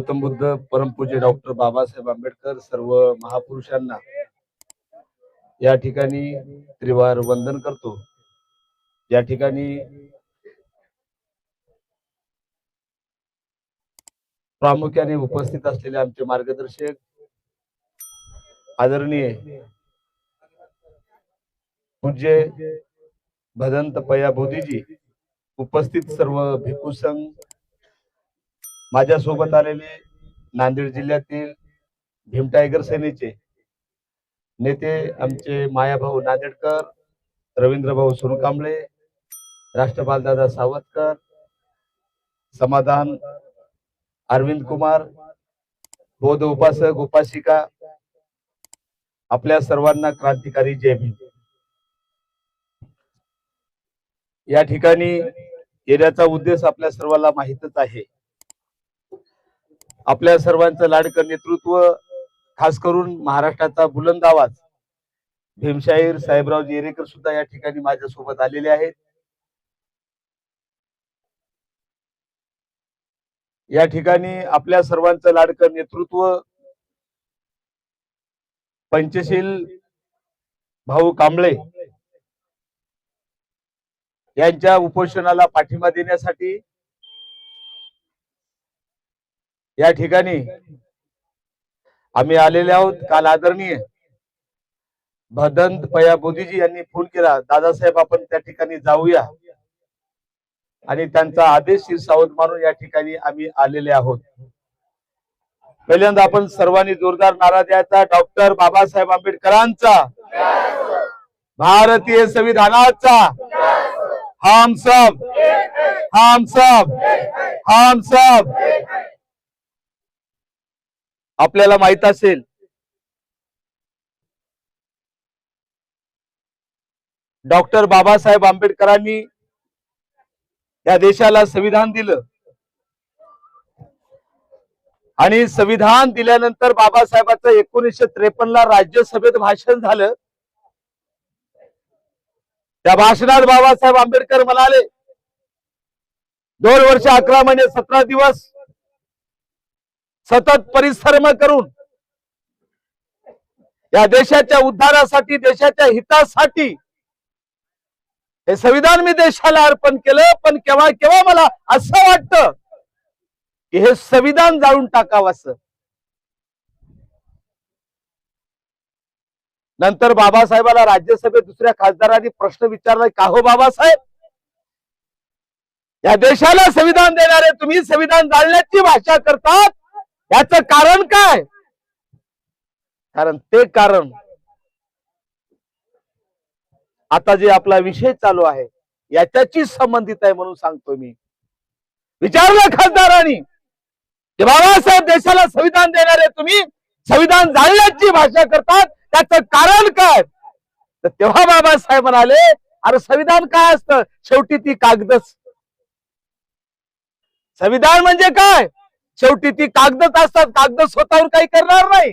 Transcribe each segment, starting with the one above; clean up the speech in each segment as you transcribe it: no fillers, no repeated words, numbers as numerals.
गौतम बुद्ध, परमपूज्य डॉक्टर बाबासाहेब आंबेडकर, सर्व महापुरुषांना या ठिकाणी त्रिवार वंदन करतो। या ठिकाणी प्रामुख्याने उपस्थित असलेले आमचे मार्गदर्शक आदरणीय पूज्य भदंत पया बोधीजी, उपस्थित सर्व भिक्खू संघ, माझ्या सोबत आलेले नांदेड जिल्ह्यातील भीम टायगर सेनेचे नेते आमचे मायाभाऊ नांदेडकर, रवींद्रभाऊ सोनकांबळे, राष्ट्रपाल दादा सावरकर, समाधान अरविंद कुमार, बौद्ध उपासक उपासिका, आपल्या सर्वांना क्रांतिकारी जय भीम। या ठिकाणी येण्याचा उद्देश आपल्या सर्वांना माहितच आहे। आपल्या सर्वांचं लाडकं नेतृत्व, खास करून महाराष्ट्राचा बुलंद आवाज भीमशाहीर साहेबराव येरेकर सुद्धा या ठिकाणी माझ्या सोबत आलेले आहेत। या ठिकाणी आपल्या सर्वांचं लाडकं नेतृत्व पंचशील भाऊ कांबळे यांच्या उपोषणाला पाठिंबा देण्यासाठी या ठिकाणी आम्ही आलेले आहोत। काल आदरणीय भदंत पया बोधीजी यांनी फोन केला, दादासाहेब आपण त्या ठिकाणी जाऊया, आणि त्यांचा आदेश शिरसावत मानून या ठिकाणी आम्ही आलेले आहोत। पहिल्यांदा आपण सर्वांनी जोरदार नारा द्यायचा, डॉक्टर बाबासाहेब आंबेडकरांचा, भारतीय संविधानाचा, हम सब हम सब हम सब। आपल्याला माहित असेल डॉक्टर बाबासाहेब आंबेडकरांनी या देशाला संविधान दिलं, आणि संविधान दिल्यानंतर बाबासाहेबांचं 1953 ला राज्यसभेत भाषण झालं। त्या भाषणात बाबासाहेब आंबेडकर म्हणाले, 2 वर्ष 11 महिने 17 दिवस सतत परिश्रम करून या देशाच्या उद्धारासाठी, देशाच्या हितासाठी हे संविधान मी देशाला अर्पण केलं। पण केव्हा केव्हा मला असं वाटतं की हे संविधान जाळून टाकावं असं। नंतर बाबासाहेबाला राज्यसभेत दुसऱ्या खासदारांनी प्रश्न विचारला, का हो बाबासाहेब, या देशाला संविधान देणारे तुम्ही संविधान जाळण्याची भाषा करतात, याचं कारण काय? कारण ते कारण आता जे आपला विषय चालू आहे याच्याशी संबंधित आहे म्हणून सांगतो मी। विचारलं खासदारांनी की बाबासाहेब, देशाला संविधान देणारे तुम्ही संविधान जाळण्याची भाषा करतात, त्याचं कारण काय? तर तेव्हा बाबासाहेब म्हणाले, अरे संविधान काय असतं, शेवटी ती कागदच। संविधान म्हणजे काय? शेवटी ती कागदच असतात, कागद स्वतःहून काही करणार नाही।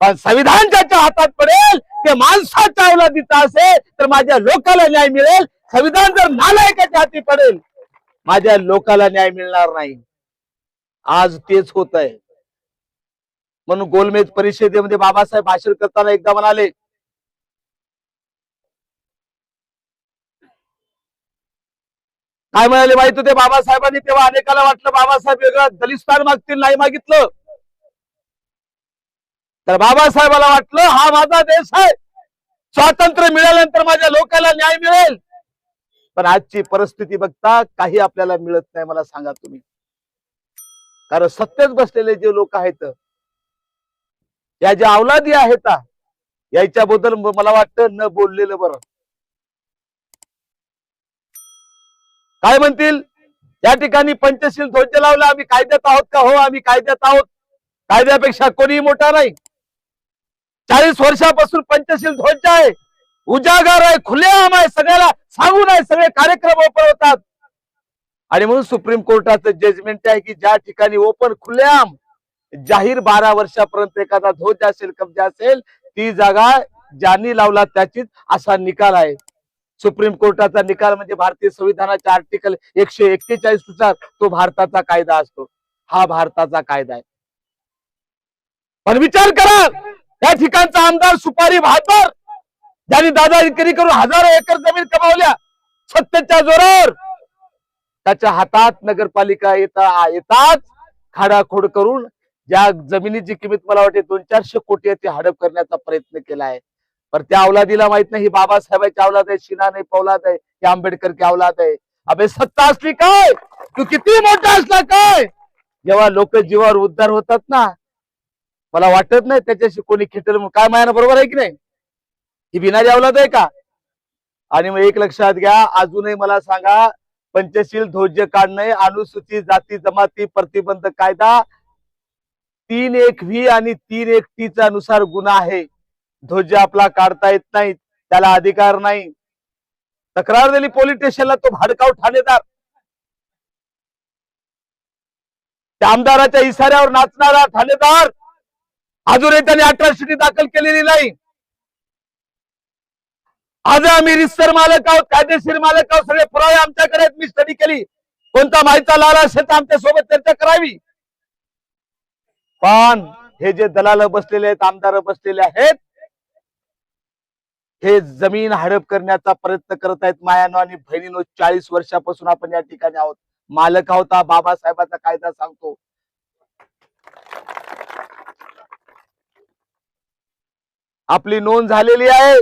पण संविधान ज्याच्या हातात पडेल ते माणसाच्या अवलादीचं असेल तर माझ्या लोकाला न्याय मिळेल। संविधान जर नालायकाच्या हाती पडेल, माझ्या लोकाला न्याय मिळणार नाही। आज तेच होत आहे। म्हणून गोलमेज परिषदेमध्ये बाबासाहेब भाषण करताना एकदा म्हणाले, काय म्हणाले माहित होते बाबासाहेबांनी? तेव्हा अनेकाला वाटलं बाबासाहेब वेगळं दलिस्तान मागतील, नाही मागितलं। तर बाबासाहेबाला वाटलं हा माझा देश आहे, स्वातंत्र्य मिळाल्यानंतर माझ्या लोकांना न्याय मिळेल। पण आजची परिस्थिती बघता काही आपल्याला मिळत नाही। मला सांगा तुम्ही, कारण सत्तेत बसलेले जे लोक आहेत, या ज्या अवलादी आहेत, याच्याबद्दल मला वाटतं न बोललेलं बरं। काय म्हणतील? या ठिकाणी पंचशील ध्वज लावला, आम्ही कायद्यात आहोत का? हो, आम्ही कायद्यात आहोत, कायद्यापेक्षा कोणीही मोठा नाही। 40 वर्षापासून पंचशील ध्वज आहे, उजागर आहे, खुलेआम आहे, सगळ्याला सांगून आहे, सगळे कार्यक्रम ओपन होतात। आणि म्हणून सुप्रीम कोर्टाचं जजमेंट आहे की ज्या ठिकाणी ओपन खुलेआम जाहीर 12 वर्षापर्यंत एखादा ध्वज असेल, कब्जा असेल, ती जागा ज्यांनी लावला त्याचीच, असा निकाल आहे। सुप्रीम कोर्टाचा निकाल म्हणजे भारतीय संविधानाच्या आर्टिकल 141 नुसार तो भारताचा कायदा असतो। हा भारताचा कायदा आहे. पण विचार करा, त्या ठिकाणचा आमदार सुपारी भाकर ज्यांनी दादागिरी करून हजारो एकर जमीन कमावल्या सत्तेच्या जोरावर, त्याच्या हातात नगरपालिका येताच खाडाखोड करून ज्या जमिनीची किंमत मला वाटते 200-400 कोटी आहे ती हडप करण्याचा प्रयत्न केला आहे. पण त्या अवलादीला माहित नाही ही बाबासाहेबांची औलाद आहे, शिना नाही पौलाद आहे, ही आंबेडकर की औलाद आहे. अबे सत्ता असली काय, तू किती मोठा असला काय, जेव्हा लोक जीवावर उद्धार होतात ना, मला वाटत नाही त्याच्याशी कोणी खेटेल म्हणून. काय मायाना बरोबर आहे की नाही? ही बिनारी औलाद आहे का? आणि मग एक लक्षात घ्या, अजूनही मला सांगा, पंचशील ध्वज काढणे, अनुसूचित जाती जमाती प्रतिबंध कायदा 3(1)V आणि 3(1)T च्या नुसार गुन्हा आहे. ध्वज आपला काढता येत नाही, त्याला अधिकार नाही. तक्रार दिली पोलीस स्टेशनला, तो भाडकाव ठाणेदार, त्या आमदाराच्या इशाऱ्यावर नाचणारा ठाणेदार, अजूनही त्यांनी अट्रॉसिटी दाखल केलेली नाही. आज आम्ही रिस्तर मालक आहोत, कायदेशीर मालक आहोत, सगळे पुरावे आमच्याकडे आहेत. मी स्टडी केली, कोणता माहिती लाला असेल तर आमच्या सोबत चर्चा करावी. पण हे जे दलाल बसलेले आहेत, आमदार बसलेले आहेत, हे जमीन हडप करण्याचा प्रयत्न करत आहेत. मायानो आणि बहिणीनो, 40 वर्षापासून आपण या ठिकाणी आहोत, मालक आहोत. बाबासाहेबांचा कायदा सांगतो, आपली नोंद झालेली आहे,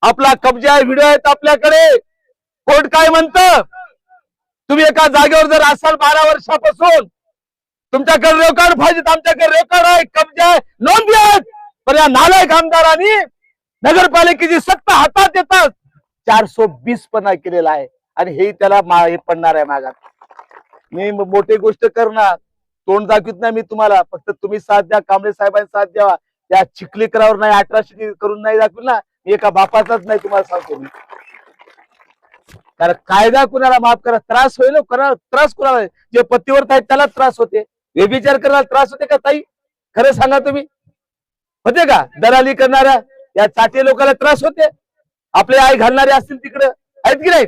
आपला कब्जा आहे, व्हिडिओ आहेत आपल्याकडे. कोर्ट काय म्हणतं, तुम्ही एका जागेवर जर असाल 12 वर्षापासून, तुमच्याकडे रेकॉर्ड पाहिजे, आमच्याकडे रेकॉर्ड आहे, कब्जा आहे, नोंदी आहेत. पण या नालायक आमदारांनी नगरपालिकेची सत्ता हातात येतात 420 केलेला आहे. आणि हे त्याला हे पडणार आहे मागात. मी मोठी गोष्ट करणार, तोंड दाखवित नाही मी तुम्हाला, फक्त तुम्ही साथ द्या, कांबळे साहेबांनी साथ द्यावा. त्या चिखलीकरावर नाही, अट्रॉसिटी करून नाही दाखविल ना, एका बापाचाच नाही तुम्हाला सांगतो मी. कारण कायदा कुणाला माफ करा, त्रास होईल, त्रास कुणाला, जे पतीवर आहेत त्याला त्रास होते, व्यभिचार करायला त्रास होते का ताई? खरं सांगा तुम्ही, होते का? दलाली करणाऱ्या या चाटे लोकांना त्रास होते? आपले आई घालणारे असतील तिकडे आहेत की नाही,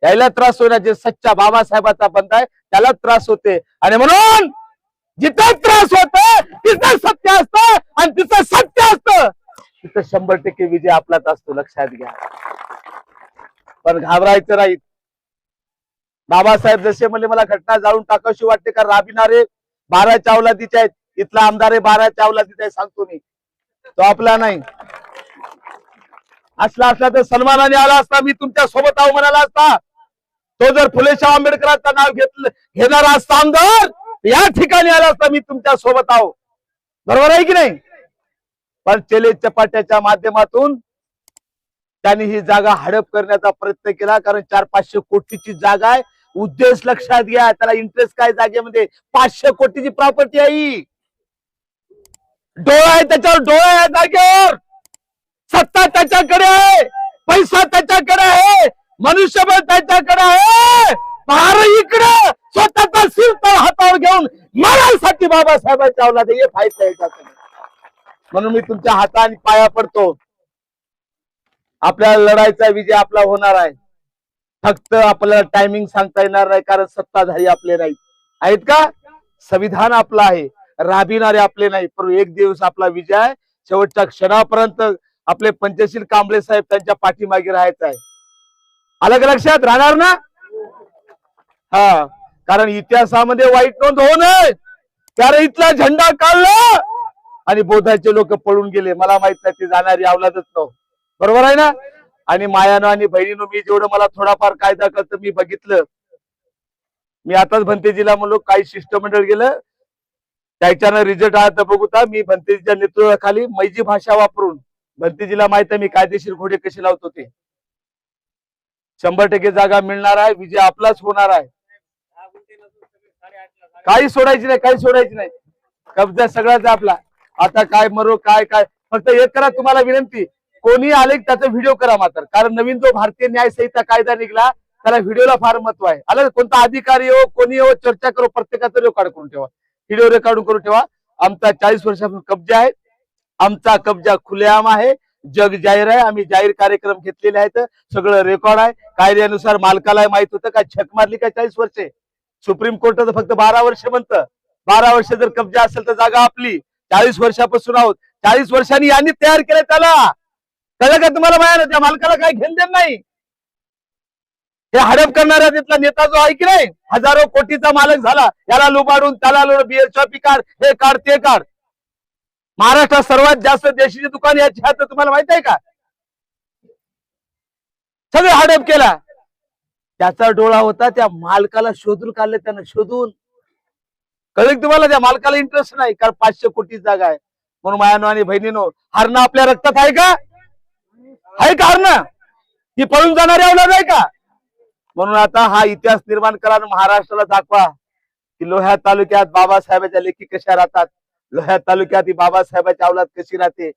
यायला त्रास होणार. जे सच्चा बाबासाहेबाचा बंदा आहे त्याला त्रास होते. आणि म्हणून जिथं त्रास होत तिथं सत्य असतं, आणि तिथं सत्य असतं तिथं 100% विजय आपलाच असतो, लक्षात घ्या. पण घाबरायचं नाही. बाबासाहेब जसे म्हणले, मला घटना जाळून टाकावीशी वाटते का, राबिनारे 12च्या अवलादीचे आहेत, इथला आमदार आहे 12च्या अवलादीचा आहे, सांगतो मी, तो आपला नाही. असला तर सन्मानाने आला असता, मी तुमच्या सोबत आहो म्हणाला असता. तो जर फुलेशाह आंबेडकरांचं नाव घेणारा असता आमदार, या ठिकाणी आला असता, मी तुमच्या सोबत आहो. बरोबर आहे की नाही? पण चेले चपाट्याच्या माध्यमातून त्यांनी ही जागा हडप करण्याचा प्रयत्न केला. कारण 400-500 कोटीची जागा आहे. उद्देश लक्षात घ्या, त्याला इंटरेस्ट काय जागेमध्ये, 500 कोटीची प्रॉपर्टी आहे. डोळा आहे त्याच्यावर, डोळा आहे जागेवर, सत्ता त्याच्याकडे आहे, पैसा त्याच्याकडे आहे, मनुष्यबळ त्याच्याकडे आहे. फार इकडे स्वतःचा सिरतळ हातावर घेऊन मारायसाठी बाबासाहेबांच्या औलाद हे फायदा याच्याकडे. म्हणून मी तुमच्या हाताने पाया पडतो, आपल्याला लढायचा विजय आपला होणार आहे. फक्त आपल्याला टायमिंग सांगता येणार नाही, कारण सत्ताधारी आपले नाहीत, आहेत का? संविधान आपलं आहे, राबविणारे आपले नाही. पण एक दिवस आपला विजय आहे, शेवटच्या क्षणापर्यंत आपले पंचशील कांबळे साहेब त्यांच्या पाठीमागे राहायचं आहे. अलग लक्षात राहणार ना? हा, कारण इतिहासामध्ये वाईट नोंद होऊ नये, कारण इथला झेंडा काढला आणि बोधाचे लोक पळून गेले. मला माहित नाही, ती जाणारी अवलादच नव्हती. बरोबर आहे ना? आणि मायानो आणि बहिणीनो, मी जेवढं मला थोडाफार कायदा करतं मी बघितलं. मी आताच भंतेजीला म्हणलो, काही शिष्टमंडळ गेलं, त्याच्यानं रिझल्ट आला तर बघूता. मी भंतेजीच्या नेतृत्वाखाली मैजी भाषा वापरून, भंतेजीला माहित आहे मी कायदेशीर घोडे कसे लावतो ते, 100% जागा मिळणार आहे, विजय आपलाच होणार आहे. काही सोडायची नाही, काही सोडायची नाही, कब्जा सगळाच आपला. आता काय मरो काय काय, फक्त एक करा, तुम्हाला विनंती, कोणी आले त्याचा व्हिडिओ करा मात्र. कारण नवीन जो भारतीय न्याय संहिता कायदा निघाला त्याला व्हिडिओला फार महत्व आहे. आलं, कोणता अधिकारी हो, कोणी हो, चर्चा करो, प्रत्येकाचा रेकॉर्ड करून ठेवा, व्हिडिओ रेकॉर्ड करून ठेवा. आमचा 40 वर्षापासून कब्जा आहे, आमचा कब्जा खुलेआम आहे, जग जाहीर आहे. आम्ही जाहीर कार्यक्रम घेतलेले आहेत, सगळं रेकॉर्ड आहे. कायद्यानुसार मालकाला माहित होतं का छक मारली का 40 वर्षे, सुप्रीम कोर्टाचं फक्त 12 वर्ष म्हणतं. 12 वर्ष जर कब्जा असेल तर जागा आपली. 40 वर्षापासून आहोत. 40 वर्षांनी यांनी तयार केलं त्याला. कळलं का तुम्हाला? माया त्या मालकाला काही घेण देण नाही. हे हडप करणारा तिथला नेता जो आहे की नाही, हजारो कोटीचा मालक झाला, याला लुबाडून त्याला बिअर शॉपी काढ, हे काढ ते काढ. महाराष्ट्रात सर्वात जास्त देशीची दुकान याची हात तुम्हाला माहित आहे का? सगळे हडप केला. त्याचा डोळा होता त्या मालकाला शोधून काढले त्यानं, शोधून. कळलं तुम्हाला? त्या मालकाला इंटरेस्ट नाही, कारण 500 कोटी जागा आहे म्हणून. मायानो आणि बहिणीनो, हरणं आपल्या रक्तात आहे का? आहे का हरणं? ती पळून जाणारी अवलाद आहे का? म्हणून आता हा इतिहास निर्माण करा आणि महाराष्ट्राला दाखवा की लोह्या तालुक्यात बाबासाहेबांच्या लेखी कशा राहतात, लोह्या तालुक्यात ही बाबासाहेबांची अवलाद कशी राहते,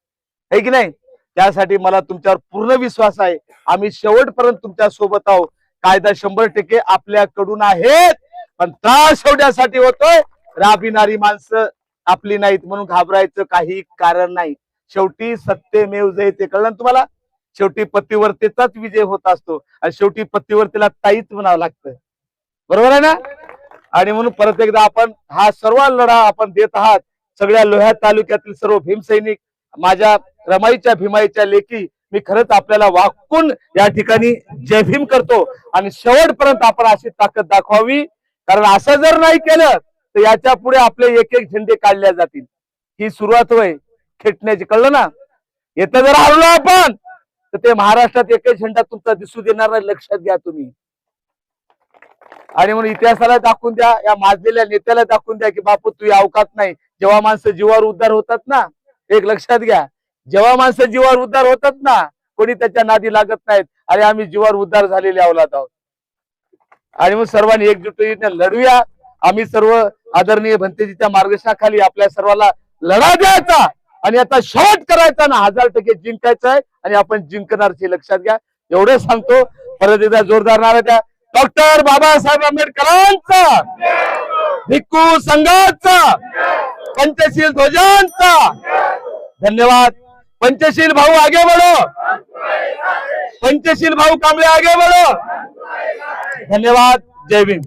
है की नाही? त्यासाठी मला तुमच्यावर पूर्ण विश्वास आहे. आम्ही शेवटपर्यंत तुमच्या सोबत आहोत. कायदा 100% आपल्याकडून आहेत, पण त्रास होण्यासाठी होतोय. राबविणारी माणसं आपली नाहीत म्हणून घाबरायचं काही कारण नाही. शेवटी सत्यमेव जयते. कळलं ना तुम्हाला? शेवटी पतिव्रतेचाच विजय होत असतो आणि शेवटी पतिव्रतेला ताईच म्हणावं लागतं. बरोबर आहे ना? आणि म्हणून परत एकदा आपण हा सर्व लढा आपण देत आहात. सगळ्या लोह्या तालुक्यातील सर्व भीमसैनिक, माझ्या रमाईच्या भीमाईच्या लेखी, मी खरंच आपल्याला वाकून या ठिकाणी जय भीम करतो. आणि शेवटपर्यंत आपण अशी ताकद दाखवावी, कारण असं जर नाही केलं तर याच्या पुढे आपले एक एक झेंडे काढले जातील. ही सुरुवात होय खेटण्याची. कळलं ना? येतं जर हरलो आपण तर ते महाराष्ट्रात एकही झेंडा तुमचा दिसू देणार नाही, लक्षात घ्या तुम्ही. आणि म्हणून इतिहासाला दाखवून द्या, या माजलेल्या नेत्याला दाखवून द्या की बापू तू अवकात नाही. जेव्हा माणसं जीवावर उद्धार होतात ना, एक लक्षात घ्या, जेव्हा माणसं जीवावर उद्धार होतात ना, कोणी त्याच्या नादी लागत नाहीत. अरे आम्ही जीवावर उद्धार झालेले अवलाद आहोत. आणि मग सर्वांनी एकजुटीने लढूया. आम्ही सर्व आदरणीय भंतेजीच्या मार्गदर्शनाखाली आपल्या सर्वांना लढा द्यायचा आणि आता शेवट करायचा ना, 1000% जिंकायचं आहे आणि आपण जिंकणारची लक्षात घ्या. एवढं सांगतो. परत एकदा जोरदार नारा द्या. डॉक्टर बाबासाहेब आंबेडकरांचा, भिक्खू संघाचा, पंचशील ध्वजांचा. धन्यवाद. पंचशील भाऊ आगे बढ़ो, पंचशील भाऊ कांबळे आगे बढ़ो. धन्यवाद. जय भीम.